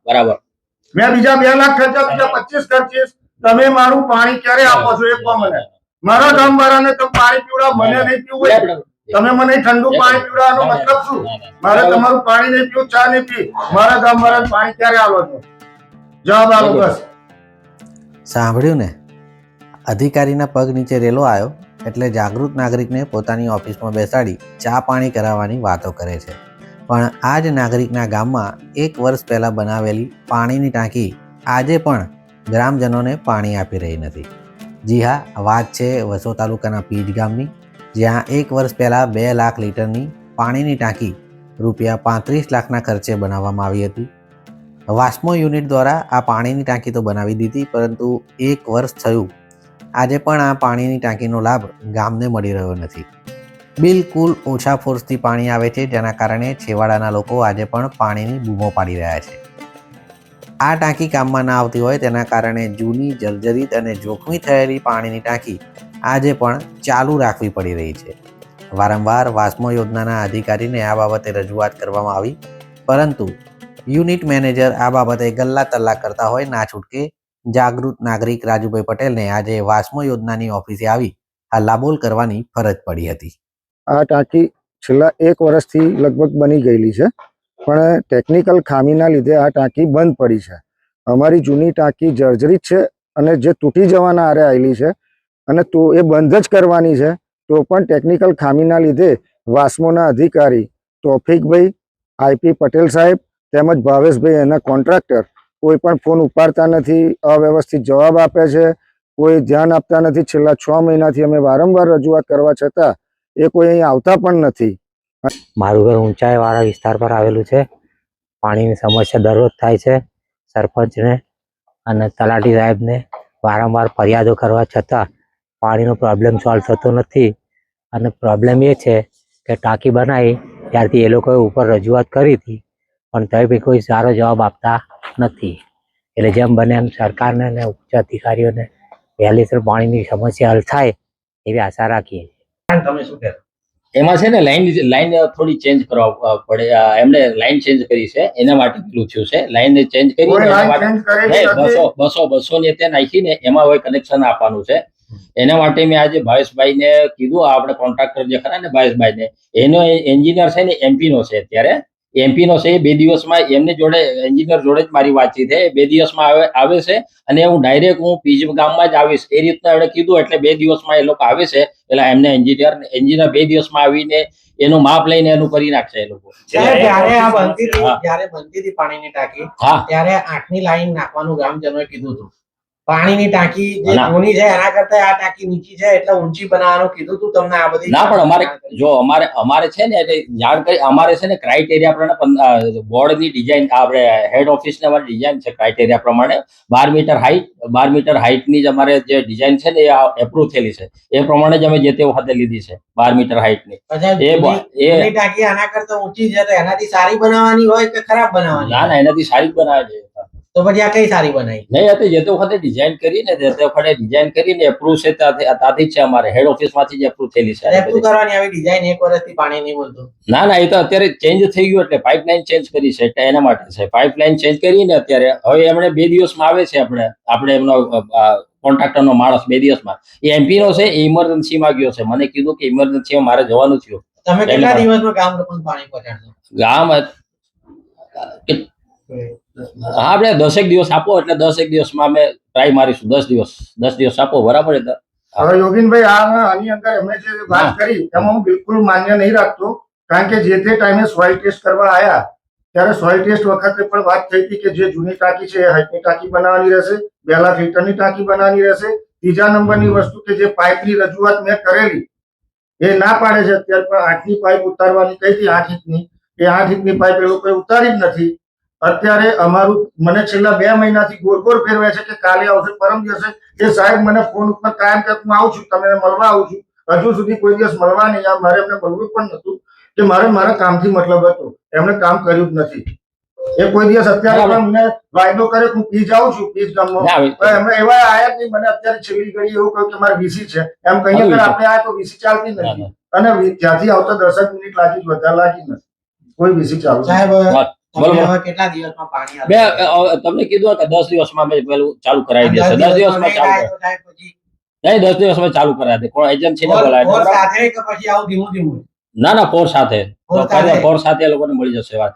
બરાબર મેં બીજા 2 લાખ ખર્ચા, બીજા 25 ખર્ચીશ. તમે મારું પાણી ક્યારે આપો છો? એક મને મારા ગામ વાળાને તમે પાણી પીવડાવ, મને નહીં પીવું. તમે મને ઠંડુ પાણી પીવડાવવાનો મતલબ શું? મારે તમારું પાણી નહીં પીવું, ચા નહીં પી, મારા ગામ વાળાને પાણી ક્યારે આલો છો? જવાબ આલો બસ. સાંભળ્યું ને? અધિકારીના પગ નીચે રેલો આવ્યો એટલે જાગૃત નાગરિકને પોતાની ઓફિસમાં બેસાડી ચા પાણી કરાવવાની વાતો કરે છે. પણ આ જ નાગરિકના ગામમાં 1 વર્ષ પહેલાં બનાવેલી પાણીની ટાંકી આજે પણ ગ્રામજનોને પાણી આપી રહી નથી. જી હા, વાત છે વસો તાલુકાના પીજ ગામની, જ્યાં 1 વર્ષ પહેલાં 2 લાખ લીટરની પાણીની ટાંકી રૂપિયા 35 લાખના ખર્ચે બનાવવામાં આવી હતી. વાસ્મો યુનિટ દ્વારા આ પાણીની ટાંકી તો બનાવી દીધી, પરંતુ 1 વર્ષ થયું, આજે પણ આ પાણીની ટાંકીનો લાભ ગામને મળી રહ્યો નથી. બિલકુલ ઓછા ફોર્સથી પાણી આવે છે, જેના કારણે છેવાડાના લોકો આજે પણ પાણીની બૂમો પાડી રહ્યા છે. આ ટાંકી કામમાં ના આવતી હોય તેના કારણે જૂની, જર્જરિત અને જોખમી થયેલી પાણીની ટાંકી આજે પણ ચાલુ રાખવી પડી રહી છે. વારંવાર વાસ્મો યોજનાના અધિકારીને આ બાબતે રજૂઆત કરવામાં આવી, પરંતુ યુનિટ મેનેજર આ બાબતે ગલ્લા તલ્લા કરતા હોય ના છૂટકે જાગૃત નાગરિક રાજુભાઈ પટેલને આજે વાસ્મો યોજનાની ઓફિસે આવી હલ્લાબોલ કરવાની ફરજ પડી હતી. આ ટાંકી છેલ્લા 1 વર્ષથી લગભગ બની ગયેલી છે, પણ ટેકનિકલ ખામીના લીધે આ ટાંકી બંધ પડી છે. અમારી જૂની ટાંકી જર્જરિત છે અને જે તૂટી જવાના આરે આવેલી છે, અને તો એ બંધ જ કરવાની છે, તો પણ ટેકનિકલ ખામીના લીધે વાસ્મોના અધિકારી તોફિકભાઈ, આઈપી પટેલ સાહેબ તેમજ ભાવેશભાઈ એના કોન્ટ્રાક્ટર કોઈ પણ ફોન ઉપાડતા નથી, અવ્યવસ્થિત જવાબ આપે છે, કોઈ ધ્યાન આપતા નથી. છેલ્લા 6 મહિનાથી અમે વારંવાર રજૂઆત કરવા છતાં એ કોઈ અહીં આવતા પણ નથી. મારું ઘર ઊંચાઈવાળા વિસ્તાર પર આવેલું છે. પાણીની સમસ્યા દરરોજ થાય છે. સરપંચને અને તલાટી સાહેબને વારંવાર ફરિયાદો કરવા છતાં પાણીનો પ્રોબ્લેમ સોલ્વ થતો નથી. અને પ્રોબ્લેમ એ છે કે ટાંકી બનાવી ત્યારથી એ લોકોએ ઉપર રજૂઆત કરી હતી, પણ તોય બી કોઈ સારો જવાબ આપતા નથી. એટલે જેમ બને એમ સરકારને અને ઉચ્ચ અધિકારીઓને વહેલીસર પાણીની સમસ્યા હલ થાય એવી આશા રાખીએ. તમે શું કહેશો? એમાં છે ને લાઈન થોડી ચેન્જ કરવા પડે. એમણે લાઈન ચેન્જ કરી છે, એના માટે પેલું થયું છે. લાઈન ચેન્જ કરી 200 ને ત્યાં નાખીને એમાં હવે કનેક્શન આપવાનું છે. એના માટે મેં આજે ભાવેશભાઈને કીધું, આપણે કોન્ટ્રાક્ટર જે ખરા ને ભાવેશભાઈને, એનો એન્જિનિયર છે ને એમપી નો છે, અત્યારે એમપી નો છે. 2 દિવસમાં એમની જોડે એન્જિનિયર જોડે જ મારી વાતચીત છે. 2 દિવસમાં આવે છે અને હું ડાયરેક્ટ પીજ ગામમાં જ આવીશ એ રીતના એમણે કીધું. એટલે 2 દિવસમાં એ લોકો આવે છે. એટલે એમને એન્જિનિયર 2 દિવસમાં આવીને એનું માપ લઈને એનું કરી નાખશે એ લોકો. જયારે બનતી હતી પાણીની ટાંકી, ત્યારે 8ની લાઈન નાખવાનું ગ્રામજનોએ કીધું હતું. પાણીની ટાંકી જે જૂની છે એના કરતા આ ટાંકી નીચી છે એટલે ઊંચી બનાવવાનું કીધું હતું તમને. આ બધી ના, પણ અમારે છે ને એટલે જાણ કરી. અમારે છે ને ક્રાઇટેરિયા પ્રમાણે બોર્ડની ડિઝાઇન, આપણે હેડ ઓફિસને અમારી ડિઝાઇન છે ક્રાઇટેરિયા પ્રમાણે 12 મીટર હાઇટની જ અમારે જે ડિઝાઇન છે ને એ એપ્રુવ થયેલી છે. એ પ્રમાણે જ અમે જે તે વખતે લીધી છે 12 મીટર હાઇટની. એ ટાંકી આના કરતા ઊંચી છે તો એનાથી સારી બનાવવાની હોય કે ખરાબ બનાવવાની? ના, એનાથી સારી જ બનાવે છે. તો પછી આ કઈ સારી બનાવી? નહીં, હતી જે તે વખતે ડિઝાઇન કરીને એપ્રુવ છે ત્યાંથી છે. અમારે હેડ ઓફિસ માંથી જ એપ્રુવ થયેલી છે. એપ્રુવ કરવાની આવી ડિઝાઇન 1 વર્ષથી પાણી નહીં બોલતું? ના, એ તો અત્યારે ચેન્જ થઈ ગયું એટલે પાઇપલાઇન ચેન્જ કરી છે એટલે એના માટે છે. પાઇપલાઇન ચેન્જ કરીને અત્યારે હવે એમણે 2 દિવસમાં આવે છે. આપણે એમનો કોન્ટ્રાક્ટરનો માણસ 2 દિવસમાં. એ એમપી નો છે, એ ઇમરજન્સીમાં ગયો છે. મને કીધું કે ઇમરજન્સીમાં મારે જવાનું થયું. તમે કેટલા દિવસમાં ગામ લોકોને પાણી પહોંચાડશો? આપણે 10 દિવસ આપો એટલે 10 દિવસમાં અમે ટ્રાય મારીશું. 10 દિવસ આપો, બરાબર. હવે યોગીનભાઈ આની અંદર એમણે જે વાત કરી એમાં હું બિલકુલ માન્ય નહીં રાખતો, કારણ કે જે તે ટાઈમે સોઇલ ટેસ્ટ કરવા આવ્યા ત્યારે સોઇલ ટેસ્ટ વખતે પણ વાત થઈ હતી કે જે જૂની ટાંકી છે એ હાઈટની ટાંકી બનાવવાની રહેશે, 2 લાખ લીટરની ટાંકી બનાવવાની રહેશે. ત્રીજા નંબરની વસ્તુ કે જે પાઇપની રજૂઆત મેં કરેલી એ ના પાડે છે. અત્યારે પણ 8ની પાઇપ ઉતારવાની કહી હતી, 8 ઇંચની. એ 8 ઇંચની પાઇપ એ લોકોએ ઉતારી જ નથી. અત્યારે અમારું મને છેલ્લા 2 મહિનાથી ગોળ ફેરવે છે કે કાલે આવશે, પરમ દિવસે. એ સાહેબ મને ફોન ઉપર કાયમ કે હું આવું છું, તમને મળવા આવું છું. હજુ સુધી કોઈ દિવસ મળવા નહીં. મારે એમને મળવું પણ નતું કે મારે મારા કામથી મતલબ હતો. એમણે કામ કર્યું જ નથી. એ કોઈ દિવસ અત્યારે પણ મને વાયદો કરે હું પીજ આવું છું, પીજ ગામમાં. એમણે એવા આયા જ નહીં. મને અત્યારે છેલ્લી ઘડી એવું કહ્યું કે મારે વીસી છે એમ કહીએ, આપણે આ તો વીસી ચાલતી નથી. અને ત્યાંથી આવતા 10 મિનિટ લાગી, વધારે લાગી નથી. કોઈ બીજી ચાલુ નથી. સાહેબ બોલો, તમે બોલો. હવે કેટલા દિવસમાં પાણી બે આપશો? તમને કીધું કે 10 દિવસમાં અમે પેલું ચાલુ કરાવી દેશે. 10 દિવસમાં નહીં ચાલુ થાય તો સાહેબ પછી નહીં, 10 દિવસમાં ચાલુ કરાવી દે. કોઈ એજન્સીને ફોર બોલાવે બરાબર? સાથે કે પછી આવું ધીમું ધીમું? ના ના, ફોર સાથે ફોર સાથે? ફોર સાથે એ લોકોને મળી જશે વાત.